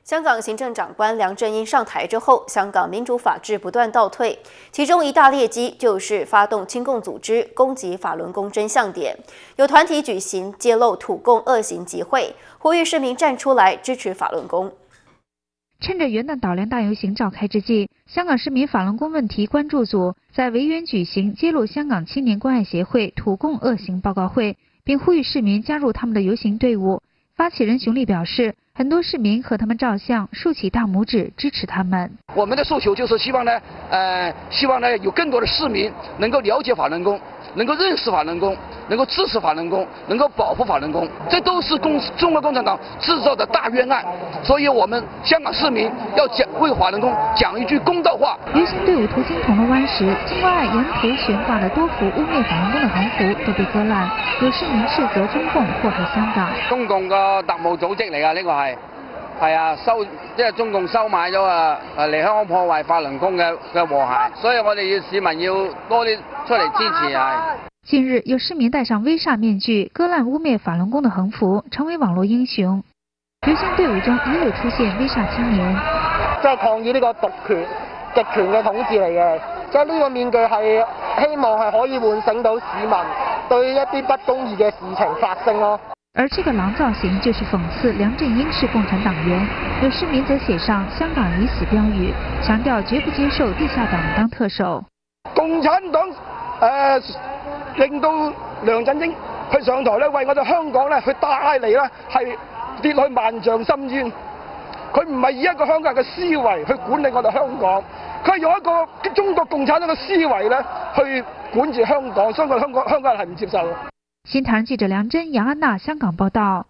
香港行政长官梁振英上台之后，香港民主法治不断倒退，其中一大劣迹就是发动亲共组织攻击法轮功真相点，有团体举行揭露土共恶行集会，呼吁市民站出来支持法轮功。趁着元旦岛联大游行召开之际，香港市民法轮功问题关注组在维园举行揭露香港青年关爱协会土共恶行报告会，并呼吁市民加入他们的游行队伍。发起人熊立表示，很多市民和他们照相，竖起大拇指支持他们。我们的诉求就是希望呢，有更多的市民能够了解法轮功，能够认识法轮功，能够支持法轮功，能够保护法轮功。这都是中国共产党制造的大冤案，所以我们香港市民要为法轮功讲一句公道话。游行队伍途经铜锣湾时，境外沿途悬挂的多幅污蔑法轮功的横幅都被割烂，有市民斥責中共禍害香港。中共個特務組織嚟㗎，呢個係啊即係中共收買咗嚟香港破壞法輪功嘅和諧，所以我哋市民要多啲出嚟支持係。近日，有市民戴上威煞面具，割爛污蔑法輪功的橫幅，成為網絡英雄。遊行隊伍中也有出現威煞青年，即係抗議呢個獨權、極權嘅統治嚟嘅。即係呢個面具係希望係可以喚醒到市民對一啲不公義嘅事情發聲咯。而這個狼造型就是諷刺梁振英是共產黨員，有市民則寫上"香港已死"標語，強調絕不接受地下黨當特首。共產黨令到梁振英去上台咧，為我哋香港咧去帶嚟咧係跌落去萬丈深淵。佢唔係以一個香港人嘅思維去管理我哋香港，佢係用一個中國共產黨嘅思維咧去管治香港，所以我哋香港人係唔接受。新唐人記者梁真、楊安娜香港報道。